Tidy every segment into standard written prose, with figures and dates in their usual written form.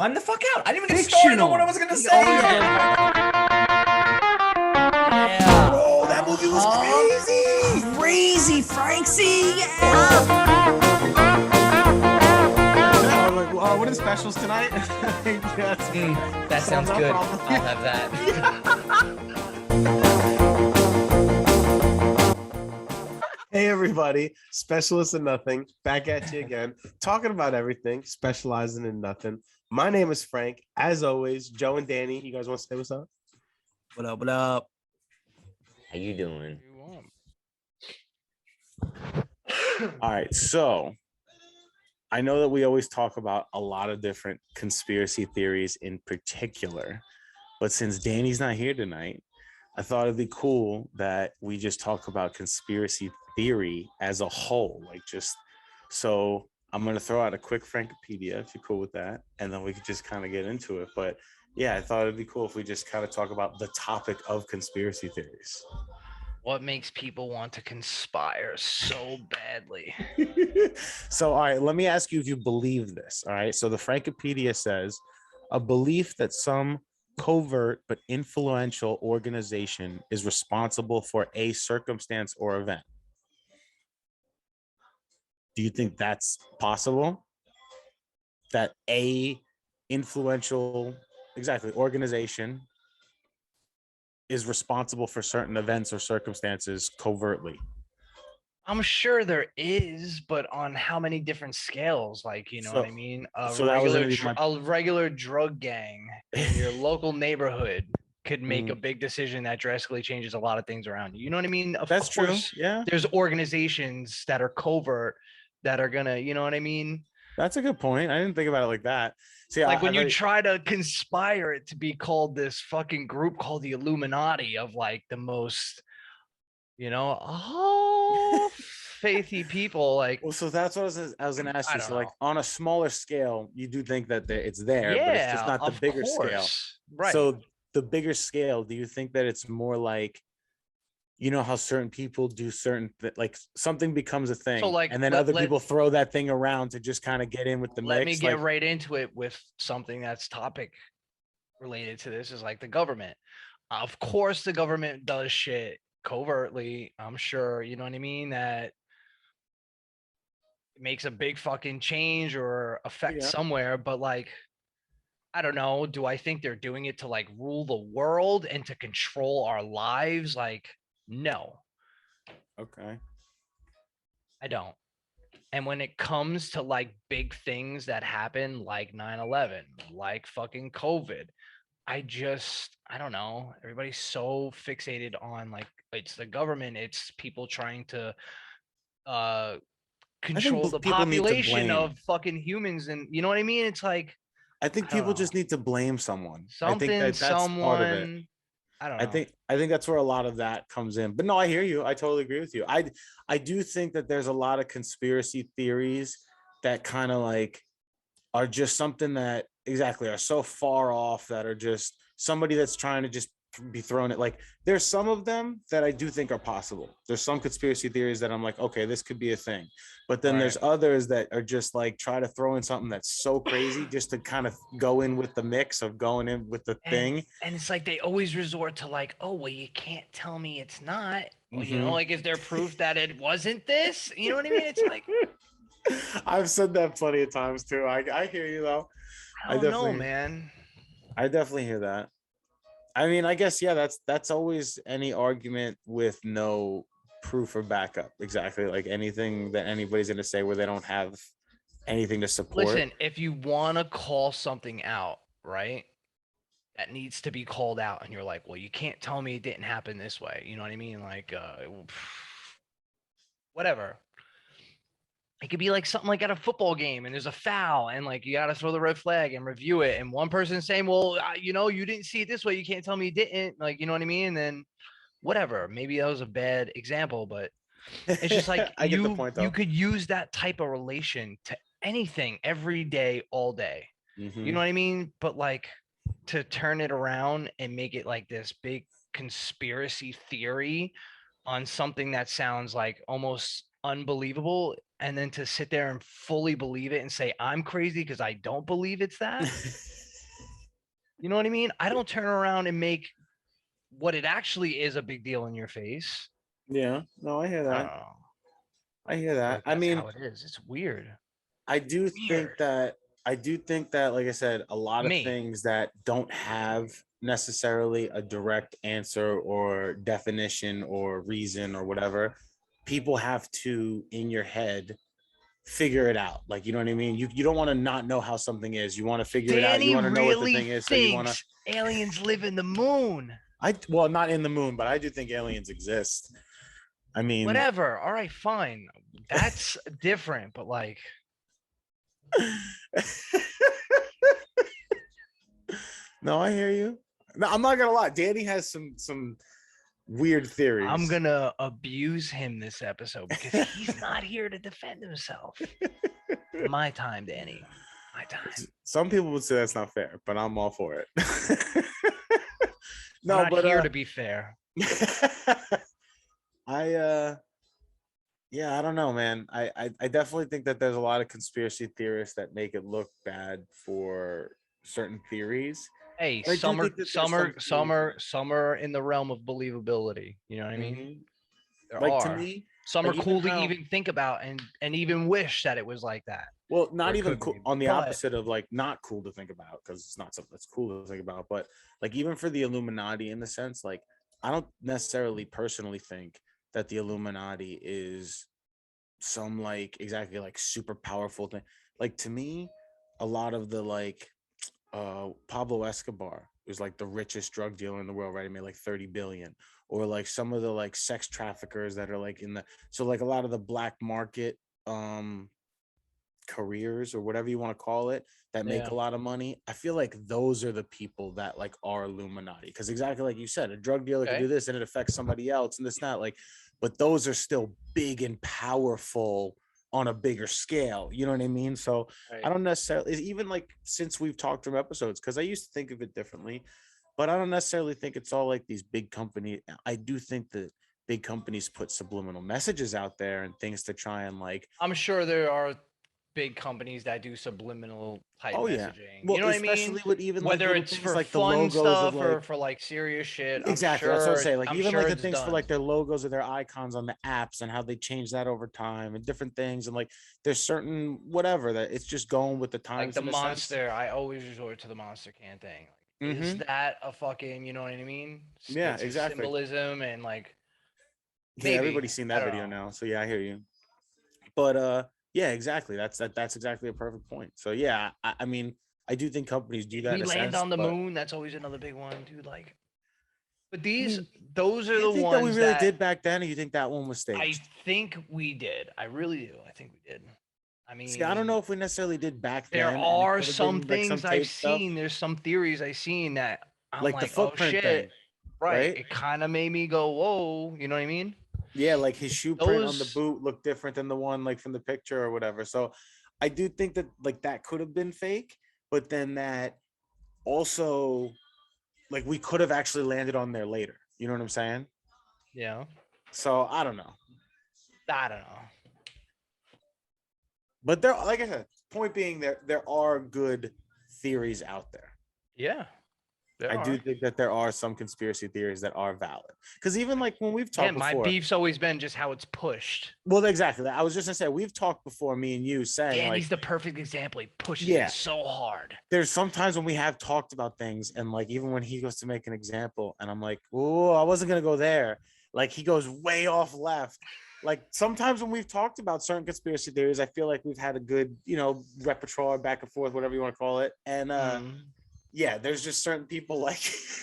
I'm the fuck out. I didn't even get started on what I was gonna say. Oh, yeah. Bro, that movie was crazy. Crazy, Francie. Yeah. I was like, what are the specials tonight? That sounds good. I'll have that. Hey everybody, Specialists in Nothing, back at you again, talking about everything, specializing in nothing. My name is Frank. As always, Joe and Danny, you guys want to say what's up? What up? What up? How you doing? All right, so I know that we always talk about a lot of different conspiracy theories in particular, but since Danny's not here tonight, I thought it'd be cool that we just talk about conspiracy theory as a whole. So I'm gonna throw out a quick Frankopedia if you're cool with that, and then we could just kind of get into it. But yeah, I thought it'd be cool if we just kind of talk about the topic of conspiracy theories. What makes people want to conspire so badly? So, all right, let me ask you if you believe this. All right. So the Frankopedia says a belief that some covert but influential organization is responsible for a circumstance or event. Do you think that's possible? That a influential, exactly, organization is responsible for certain events or circumstances covertly? I'm sure there is, but on how many different scales? Like, you know what I mean? so that was gonna be my- A regular drug gang in your local neighborhood could make a big decision that drastically changes a lot of things around you. You know what I mean? Of That's true. course, Yeah. There's organizations that are covert that are gonna, you know what I mean? That's a good point. I didn't think about it like that. See, Like when you try to conspire it to be called this fucking group called the Illuminati of like the most, faithy people. Like, well, so that's what I was gonna ask I you. don't So, like know. on a smaller scale, you do think that it's there, but it's just Yeah, not the of bigger scale. course. Right. So the bigger scale, do you think that it's more like, you know how certain people do like something becomes a thing, like, and then other people throw that thing around to just kind of get in with the let me mix? get right into it with something that's topic related to this is like the government. Of course, the government does shit covertly. I'm sure, you know what I mean? That makes a big fucking change or effect somewhere, but like, I don't know. Do I think they're doing it to like rule the world and to control our lives? Like, no. Okay. I don't. And when it comes to like big things that happen, like 9/11, like fucking COVID, I don't know. Everybody's so fixated on like it's the government, it's people trying to control the people need to population blame. of fucking humans, and you know what I mean? It's like I think people just need to blame someone. I think that's part of it. I don't know. I think that's where a lot of that comes in. But no, I hear you. I totally agree with you. I do think that there's a lot of conspiracy theories that kind of like are just something that exactly are so far off that are just somebody that's trying to just be thrown at. Like there's some of them that I do think are possible. There's some conspiracy theories that I'm like, okay, this could be a thing. But then there's others that are just like try to throw in something that's so crazy just to kind of go in with the mix of going in with the thing. And it's like they always resort to like, oh, well, you can't tell me it's not. Well, you know, like, is there proof that it wasn't this? You know what I mean? It's like I've said that plenty of times too. I hear you though. I don't know, man. I definitely hear that. I mean, I guess, yeah, that's always any argument with no proof or backup. Exactly. Like anything that anybody's going to say where they don't have anything to support. Listen, if you want to call something out, right, that needs to be called out. And you're like, well, you can't tell me it didn't happen this way. You know what I mean? Like, whatever. It could be like something like at a football game and there's a foul and like you got to throw the red flag and review it. And one person's saying, well, you know, you didn't see it this way. You can't tell me you didn't. Like, you know what I mean? And then whatever. Maybe that was a bad example, but it's just like I get the point, though. You could use that type of relation to anything every day, all day. You know what I mean? But like to turn it around and make it like this big conspiracy theory on something that sounds like almost unbelievable, and then to sit there and fully believe it and say I'm crazy because I don't believe it's that. You know what I mean? I don't turn around and make what it actually is a big deal in your face. Yeah, no, I hear I that. don't know. I hear that. Like, I that's mean, how it is. It's weird. I do think Weird. that like I said, a lot of Me. things that don't have necessarily a direct answer or definition or reason or whatever, people have to in your head figure it out. Like, you know what I mean? You don't want to not know how something is. You want to figure it out. You Danny want to know what the really thing is. So you want to thinks aliens live in the moon. well, not in the moon, but I do think aliens exist. I mean, Whatever. All right, fine. That's different, but like, no, I hear you. No, I'm not gonna lie. Danny has some weird theories. I'm gonna abuse him this episode because he's not here to defend himself. My time, Danny. My time. Some people would say that's not fair, but I'm all for it. No, no, I'm not but here to be fair. Yeah, I don't know, man. I definitely think that there's a lot of conspiracy theorists that make it look bad for certain theories. Hey, I do summer, think that there's summer in the realm of believability. You know what I mean? Mhm. There Like, are. to me, Some are like, cool even to how- even think about and even wish that it was like that. well, not Or it even could cool, be, on the but- opposite of like not cool to think about, because it's not something that's cool to think about, but like even for the Illuminati, in the sense, like I don't necessarily personally think that the Illuminati is some like exactly like super powerful thing. Like, to me, a lot of the like Pablo Escobar was like the richest drug dealer in the world, right? He made like 30 billion. Or like some of the like sex traffickers that are like in the, so like a lot of the black market careers or whatever you want to call it, that make Yeah. a lot of money. I feel like those are the people that like are Illuminati, because exactly like you said, a drug dealer can Okay. do this and it affects somebody else and this not like, but those are still big and powerful on a bigger scale. You know what I mean? So I don't necessarily, even like since we've talked from episodes, because I used to think of it differently, but I don't necessarily think it's all like these big companies. I do think that big companies put subliminal messages out there and things to try and like, I'm sure there are big companies that do subliminal type oh yeah, messaging. well, you know what I especially mean? with even like Whether little it's things for like the fun logos stuff of or like, for like serious shit. exactly, I'm that's what I'm sure, saying. Like I'm even sure like the it's things for done. like their logos or their icons on the apps and how they change that over time and different things, and like there's certain whatever that it's just going with the times. Like the in a sense. monster, I always resort to the monster can thing. Like, is Mhm. that a fucking, you know what I mean? Yeah, It's a exactly. symbolism and like, Yeah, maybe. everybody's seen I that don't video know. now, so yeah, I hear you. But yeah, exactly. That's exactly a perfect point. So yeah, I mean, I do think companies do that. We in a land sense, on the but moon. That's always another big one, dude. Like, but I these, mean, those do are you the think that we ones really that did back then, or you think that one was I staged? think we did. I really do. I think we did. I mean, See, I don't know if we necessarily did back there then. and it are could have some been, like, some things I've tape stuff, seen. There's some theories I've seen that I'm like the like, oh footprint shit. thing, Right. right? It kind of made me go, whoa. You know what I mean? Yeah, like his shoe print on the Those, boot looked different than the one like from the picture or whatever. So I do think that like that could have been fake, but then that also, like, we could have actually landed on there later. You know what I'm saying? yeah, So I don't know. I don't know. But there, like I said, point being, there are good theories out there. Yeah. There I do are. think that there are some conspiracy theories that are valid. Because even like when we've Yeah, talked my before, beef's always been just how it's pushed. well, exactly. I was just gonna say we've talked before, me and you, saying like, Danny's the perfect example. He pushes Yeah. it so hard. there's sometimes when we have talked about things, and like even when he goes to make an example, and I'm like, oh, I wasn't gonna go there. Like he goes way off left. Like sometimes when we've talked about certain conspiracy theories, I feel like we've had a good, repertoire back and forth, whatever you want to call it. And Mhm. yeah, there's just certain people like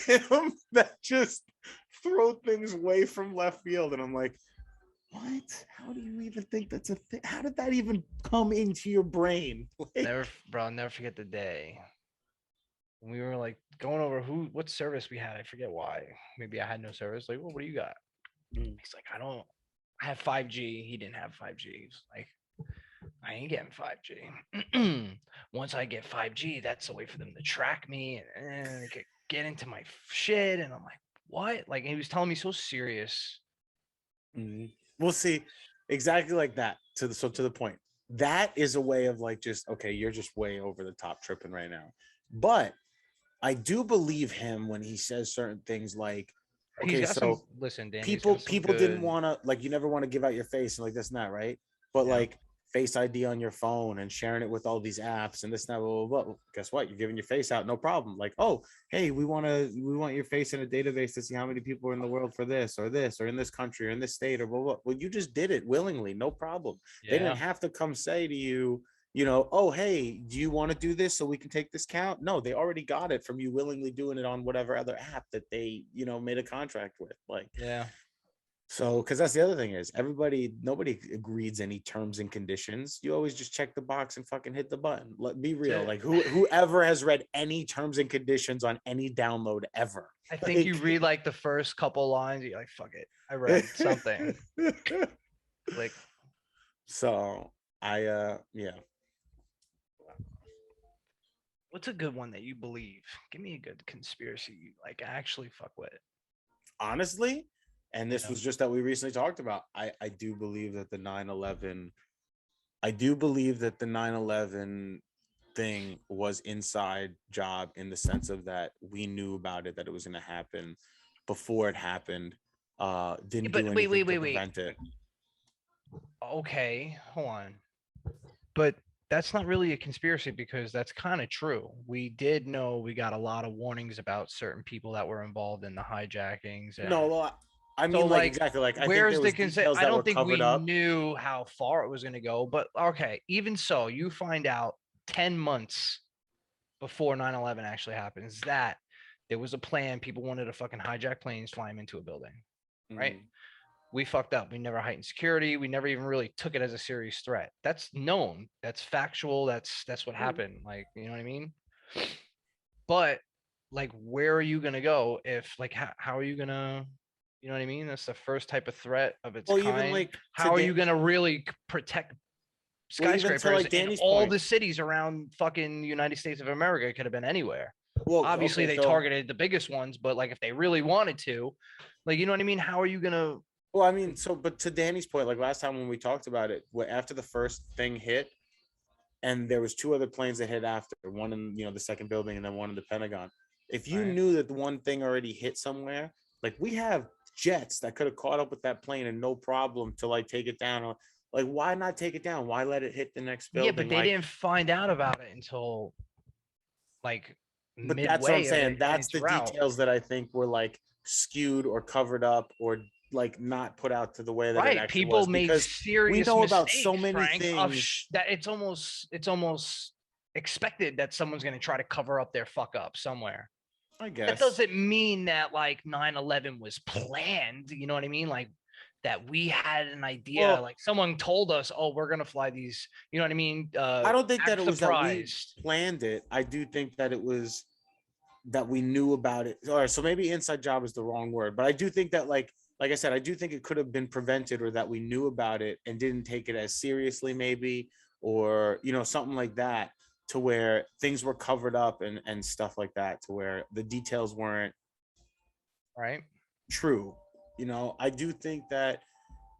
him that just throw things way from left field, and I'm like, what? How do you even think that's a thing? How did that even come into your brain? Like, I'll never forget the day when we were like going over what service we had. I forget why. Maybe I had no service. Like, well, what do you got? Mm. He's like, I have 5G. He didn't have 5G. He's like, I ain't getting 5G. Once I get 5G, that's a way for them to track me and they could get into my shit. And I'm like, what? Like, he was telling me so serious. We'll see. exactly like that. To the point. That is a way of like just okay, you're just way over the top tripping right now. But I do believe him when he says certain things like, He's okay, got some. so Listen, Dan. He's people got some people didn't good. want to like you never want to give out your face and like this and that, right? But Yeah. like Face ID on your phone and sharing it with all these apps and this and that, blah, blah, blah. Guess what? You're giving your face out, no problem. Like, oh, hey, we want your face in a database to see how many people are in the world for this or in this country or in this state or blah blah. Well, you just did it willingly, no problem. They didn't Yeah. have to come say to you, oh, hey, do you want to do this so we can take this count? No, they already got it from you willingly doing it on whatever other app that they, made a contract with. Like, Yeah. so, because that's the other thing is nobody agrees any terms and conditions. You always just check the box and fucking hit the button. Let be real. it. Like whoever has read any terms and conditions on any download ever. I think you read like the first couple lines. You're like, fuck it. I read something. Like, So yeah. what's a good one that you believe? Give me a good conspiracy you like actually fuck with. Honestly, and this Yeah. was just that we recently talked about. I do believe that the 9/11 I do believe that the 9/11 thing was inside job in the sense of that we knew about it, that it was going to happen before it happened. Didn't but do wait, anything to wait. prevent it. Okay, hold on. But that's not really a conspiracy because that's kind of true. We did know we got a lot of warnings about certain people that were involved in the hijackings. And No, well, I so mean, like like, exactly. Like I think where's there the was consent? details I that were don't think we covered up. knew how far it was going to go. But okay, even so, you find out 10 months before 9/11 actually happens that there was a plan. People wanted to fucking hijack planes, fly them into a building, right? Mhm. We fucked up. We never heightened security. We never even really took it as a serious threat. That's known. That's factual. That's what happened. Like, you know what I mean? But like, where are you gonna go if like how are you gonna, you know what I mean? That's the first type of threat of its Well, kind. even like How are today- you gonna really protect Well, even to, like, skyscrapers in Danny's all point- the cities around fucking United States of America? It could have been anywhere. Well, Obviously, okay, they so- targeted the biggest ones, but like if they really wanted to, like, you know what I mean? How are you gonna? Well, I mean, so but to Danny's point, like last time when we talked about it, after the first thing hit, and there was two other planes that hit after, one in the second building and then one in the Pentagon. If you Right. knew that the one thing already hit somewhere, like we have jets that could have caught up with that plane and no problem to like take it down. Like, why not take it down? Why let it hit the next building? Yeah, but they Like, didn't find out about it until like but midway. that's what I'm of saying. it- That's its the route. details that I think were like skewed or covered up or like not put out to the way that it Right, actually people was. made Because serious know mistakes, about so many Frank, of things. that it's almost expected that someone's going to try to cover up their fuck up somewhere. I guess That doesn't mean that like 9/11 was planned. You know what I mean? Like that we had an idea. Well- like someone told us, "Oh, we're going to fly these." You know what I mean? I don't think that act it was that we surprised. planned it. I do think that it was that we knew about it. All right, so maybe inside job is the wrong word, but I do think that like I said, I do think it could have been prevented or that we knew about it and didn't take it as seriously maybe, or something like that, to where things were covered up and stuff like that, to where the details weren't Right? true. I do think that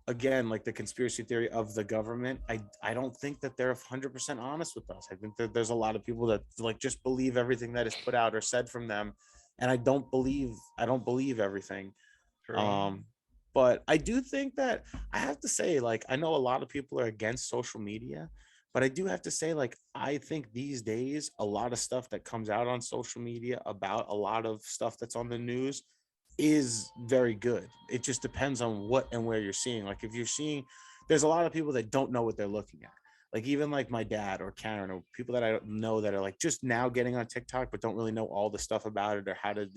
again, like the conspiracy theory of the government, I don't think that they're 100% honest with us. I think that there's a lot of people that like just believe everything that is put out or said from them, and I don't believe everything. True. But I do think that I have to say, like, I know a lot of people are against social media, but I do have to say, like, I think these days a lot of stuff that comes out on social media about a lot of stuff that's on the news is very good. It just depends on what and where you're seeing. Like if you're seeing, there's a lot of people that don't know what they're looking at. Like even like my dad or Karen or people that I don't know that are like just now getting on TikTok, but don't really know all the stuff about it or how to,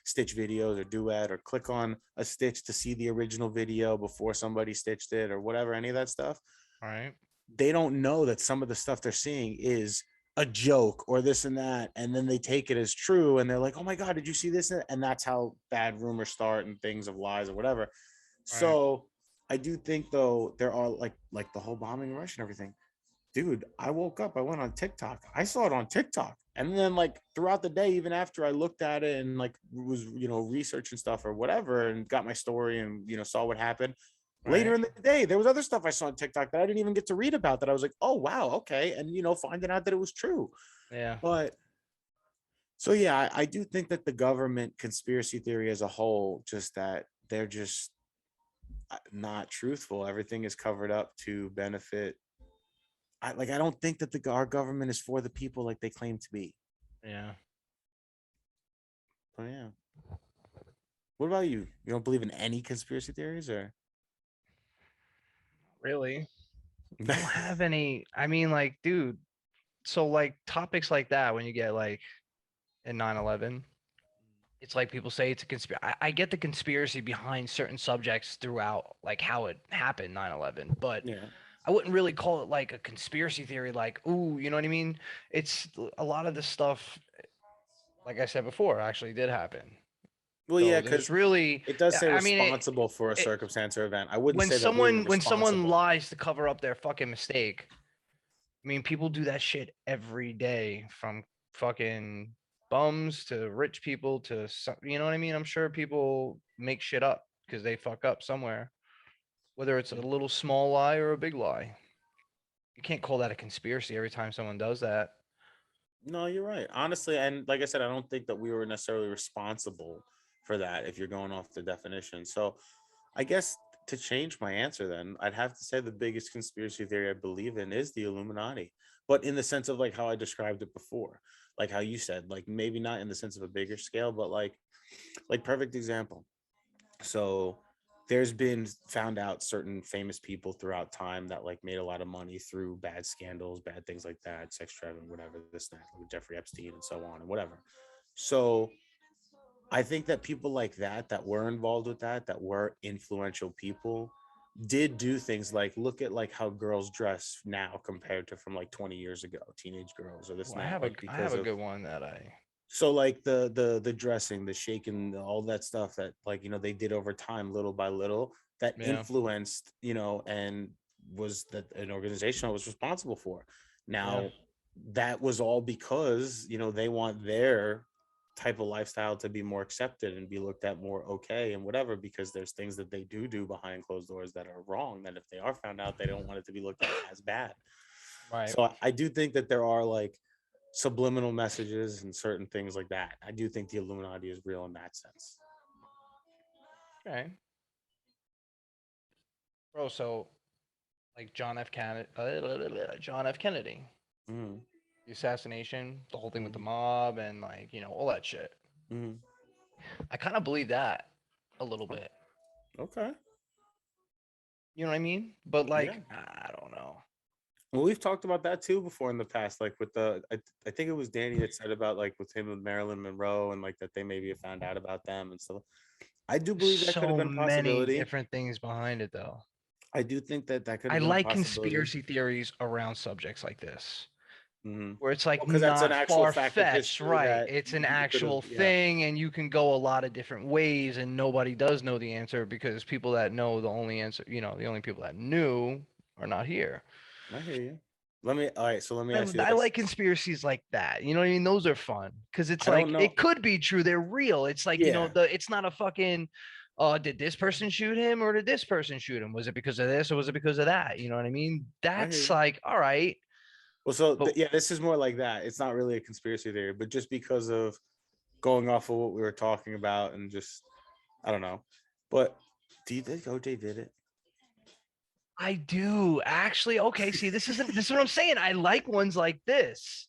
stitch videos or duet or click on a stitch to see the original video before somebody stitched it or whatever, any of that stuff. All right. They don't know that some of the stuff they're seeing is a joke or this and that, and then they take it as true and they're like, oh my god, did you see this? And that's how bad rumors start and things of lies or whatever. So I do think though there are like the whole bombing in Russia and everything. Dude, I woke up, I went on TikTok, I saw it on TikTok, and then like throughout the day, even after I looked at it and like was researching stuff or whatever and got my story and saw what happened, Later Right. in the day, there was other stuff I saw on TikTok that I didn't even get to read about that I was like, oh wow, okay. And finding out that it was true. Yeah. But so yeah, I do think that the government conspiracy theory as a whole, just that they're just not truthful. Everything is covered up to benefit. I don't think that our government is for the people like they claim to be. Yeah. Oh yeah. What about you? You don't believe in any conspiracy theories, or? Really? I don't have any. I mean, like, dude. So like topics like that, when you get like in 9/11, it's like people say it's a conspiracy. I get the conspiracy behind certain subjects throughout, like how it happened 9/11, but Yeah. I wouldn't really call it like a conspiracy theory. Like, ooh, you know what I mean? It's a lot of this stuff, like I said before, actually did happen. Well, So yeah, there's because really, it does say I mean, responsible for a it circumstance or event. I wouldn't when say that we were someone responsible. lies to cover up their fucking mistake. I mean, people do that shit every day, from fucking bums to rich people to you know what I mean? I'm sure people make shit up because they fuck up somewhere, whether it's a little small lie or a big lie. You can't call that a conspiracy every time someone does that. No, you're right. Honestly, and like I said, I don't think that we were necessarily responsible for that if you're going off the definition. So I guess to change my answer, then I'd have to say the biggest conspiracy theory I believe in is the Illuminati, but in the sense of like how I described it before, like how you said, like maybe not in the sense of a bigger scale, but like perfect example. So there's been found out certain famous people throughout time that like made a lot of money through bad scandals, bad things like that, sex trafficking, whatever, this, that, like Jeffrey Epstein and so on and whatever. So I think that people like that were involved with that were influential people, did do things like look at like how girls dress now compared to from like 20 years ago, teenage girls or this Well, and that, like I have because a of good one that I so like the dressing, the shaking, all that stuff that like they did over time, little by little, that yeah. influenced and was that an organization was responsible for. Yeah. Now that was all because they want their type of lifestyle to be more accepted and be looked at more okay and whatever, because there's things that they do behind closed doors that are wrong, that if they are found out, they don't want it to be looked at as bad. Right. So I do think that there are like subliminal messages and certain things like that. I do think the Illuminati is real in that sense. Okay. Bro, so like John F. Kennedy, Mm-hmm. the assassination, the whole thing with the mob and like, all that shit. Mm-hmm. I kind of believe that a little bit. Okay. You know what I mean? But like, Yeah. I don't know. Well, we've talked about that too before in the past, like with I think it was Danny that said about like with him and Marilyn Monroe and like that they maybe have found out about them and stuff. I do believe that could have So been a many possibility. different things behind it, though. I do think that could I have been a like possibility. conspiracy theories around subjects like this, Mm-hmm. where it's like Because that's an not actual far fact of fetched, history right? that It's an you could have, actual yeah. thing, and you can go a lot of different ways, and nobody does know the answer because people that know the only answer, the only people that knew are not here. I hear you. All right, so let me ask you I this. like conspiracies like that. You know what I mean? Those are fun because it's I don't like know. it could be true. They're real. It's like, Yeah. it's not a fucking did this person shoot him or did this person shoot him? Was it because of this or was it because of that? You know what I mean? I hear That's you. like, all right. Well, so But yeah, this is more like that. It's not really a conspiracy theory, but just because of going off of what we were talking about and just, I don't know. But do you think OJ did it? I do actually. Okay, see, this is what I'm saying. I like ones like this,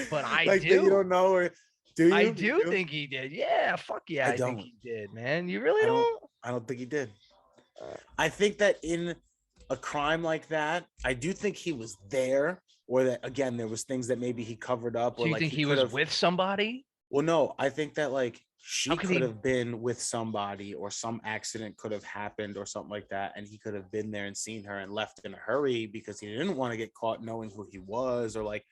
but I Like that you don't do. know, or do you? I You do think he did. Yeah, fuck yeah, I I think don't. he did, man. You really I don't. don't? I don't think he did. I think that in a crime like that, I do think he was there, or that again there was things that maybe he covered up, So or you like think he he could was have. with somebody? Well, no, I think that like How she could could he? have been with somebody, or some accident could have happened or something like that, and he could have been there and seen her and left in a hurry because he didn't want to get caught knowing who he was, or like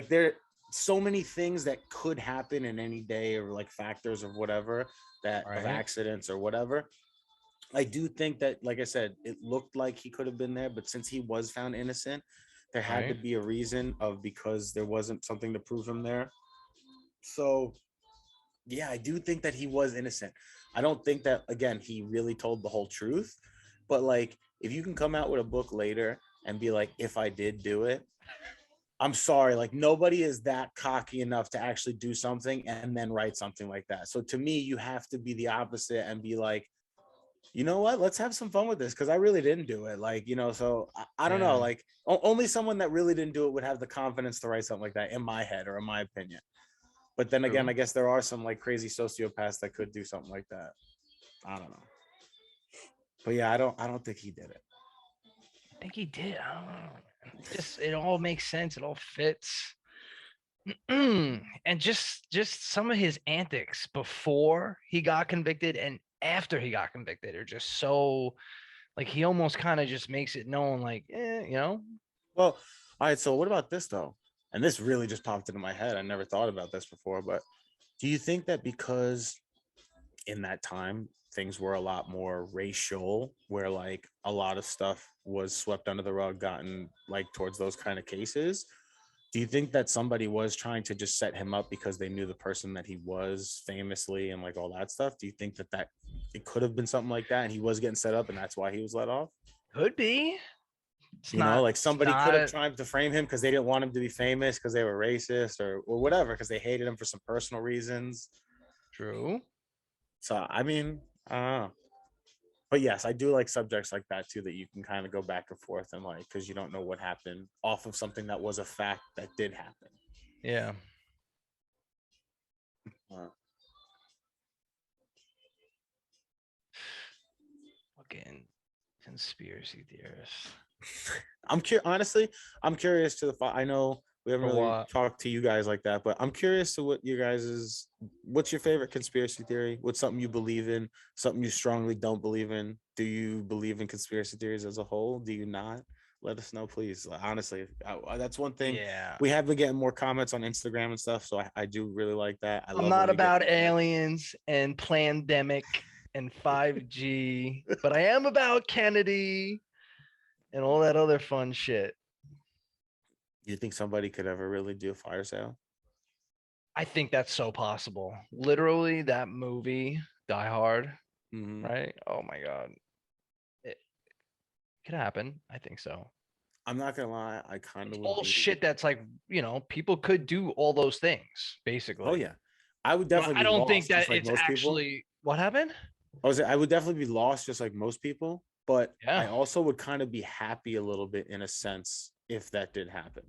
there so many things that could happen in any day, or like factors or whatever that of Right. accidents or whatever. I do think that, like I said, it looked like he could have been there, but since he was found innocent, there had to Right. be a reason of because there wasn't something to prove him there. So yeah, I do think that he was innocent. I don't think that again he really told the whole truth, But like, if you can come out with a book later and be like, if I did do it, I'm sorry, like nobody is that cocky enough to actually do something and then write something like that. So to me, you have to be the opposite and be like, you know what, let's have some fun with this, because I really didn't do it. Like, so I don't know, Yeah. like only someone that really didn't do it would have the confidence to write something like that, in my head or in my opinion. But then again, True. I guess there are some like crazy sociopaths that could do something like that. I don't know. But yeah, I don't think he did it. I think he did. I don't know. It all makes sense. It all fits. And just some of his antics before he got convicted and after he got convicted are just so, like, he almost kind of just makes it known, like, Well, all right, so what about this though? And this really just popped into my head. I never thought about this before, but do you think that because in that time things were a lot more racial, where like a lot of stuff was swept under the rug, gotten like towards those kind of cases, do you think that somebody was trying to just set him up because they knew the person that he was famously and like all that stuff? Do you think that it could have been something like that and he was getting set up and that's why he was let off? could be. It's You know, not. like It's somebody could have not tried to frame him because they didn't want him to be famous because they were racist or whatever, because they hated him for some personal reasons. true. So I mean, I don't know. But yes, I do like subjects like that too, that you can kind of go back and forth and like, because you don't know what happened off of something that was a fact that did happen. Yeah. Uh, Fucking conspiracy theorists. Honestly, I'm curious to I know we haven't For really what? talked to you guys like that, but I'm curious to what you guys what's your favorite conspiracy theory? What's something you believe in? Something you strongly don't believe in? Do you believe in conspiracy theories as a whole? Do you not? Let us know, please. Like, honestly, that's one thing. Yeah. We have been getting more comments on Instagram and stuff, so I do really like that. I I'm love not when we get about more comments. aliens and pandemic and 5G, but I am about Kennedy and all that other fun shit. You think somebody could ever really do a fire sale? I think that's so possible. Literally, that movie, Die Hard, Mhm. right? Oh my God. It could happen. I think so. I'm not gonna lie, I kind of would All be. shit that's like, people could do all those things, basically. Oh yeah, I would But definitely I be don't think lost, that just like it's most people. actually what happened. I would definitely be lost, just like most people. But I Yeah. also would kind of be happy a little bit in a sense if that did happen.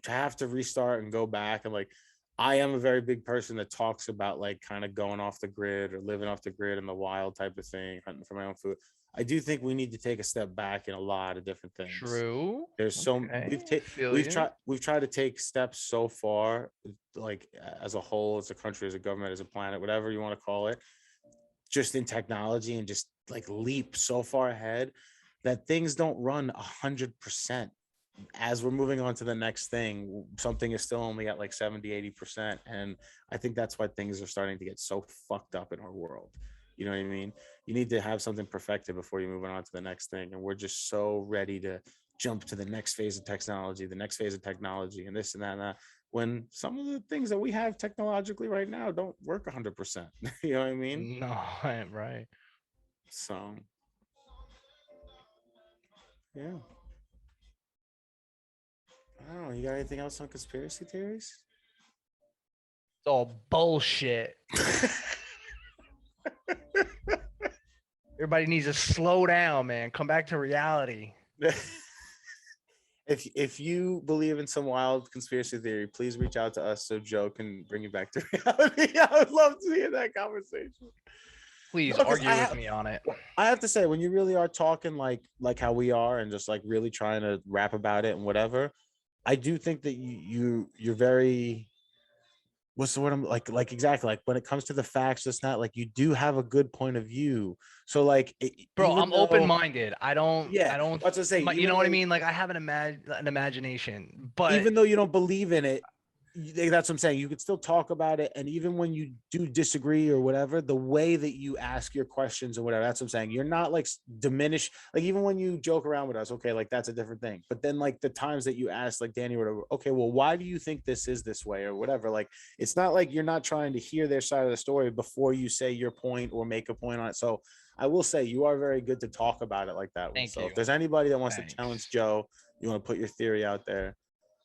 To have to restart and go back and like, I am a very big person that talks about like kind of going off the grid or living off the grid in the wild type of thing, hunting for my own food. I do think we need to take a step back in a lot of different things. True. There's so Okay. Feel we've you. tried to take steps so far, like as a whole, as a country, as a government, as a planet, whatever you want to call it, just in technology and just like leap so far ahead that things don't run 100%. As we're moving on to the next thing, something is still only at like 70-80%, and I think that's why things are starting to get so fucked up in our world. You know what I mean? You need to have something perfected before you move on to the next thing, and we're just so ready to jump to the next phase of technology, the next phase of technology, and this and that and that, when some of the things that we have technologically right now don't work 100%. You know what I mean? No, I'm right. So yeah, I don't know. You got anything else on conspiracy theories? It's all bullshit. Everybody needs to slow down, man. Come back to reality. If you believe in some wild conspiracy theory, please reach out to us so Joe can bring you back to reality. I would love to hear that conversation. Please No, 'cause argue with me on it. I have to say, when you really are talking like how we are and just like really trying to rap about it and whatever, I do think that you're very, what's the word, I'm like exactly, like when it comes to the facts, it's not like you do have a good point of view. So like Bro, even I'm though- open-minded. I don't Yeah, that's what I'm saying. you Even know what I though- mean? Like, I have an imagination, but even though you don't believe in it, that's what I'm saying. You could still talk about it. And even when you do disagree or whatever, the way that you ask your questions or whatever, that's what I'm saying. You're not like diminished. Like even when you joke around with us, okay, like that's a different thing. But then like the times that you ask, like Danny, whatever, okay, well, why do you think this is this way or whatever? Like, it's not like you're not trying to hear their side of the story before you say your point or make a point on it. So I will say you are very good to talk about it like that. Thank So you. if there's anybody that wants Thanks. to challenge Joe, you want to put your theory out there.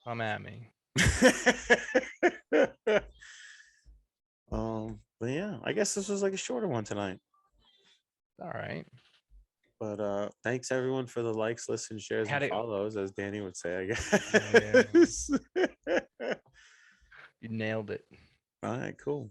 Come at me. But yeah, I guess this was like a shorter one tonight. All right. But thanks everyone for the likes, listens, shares, Had and it- follows, as Danny would say, I yeah. guess. You nailed it. All right, cool.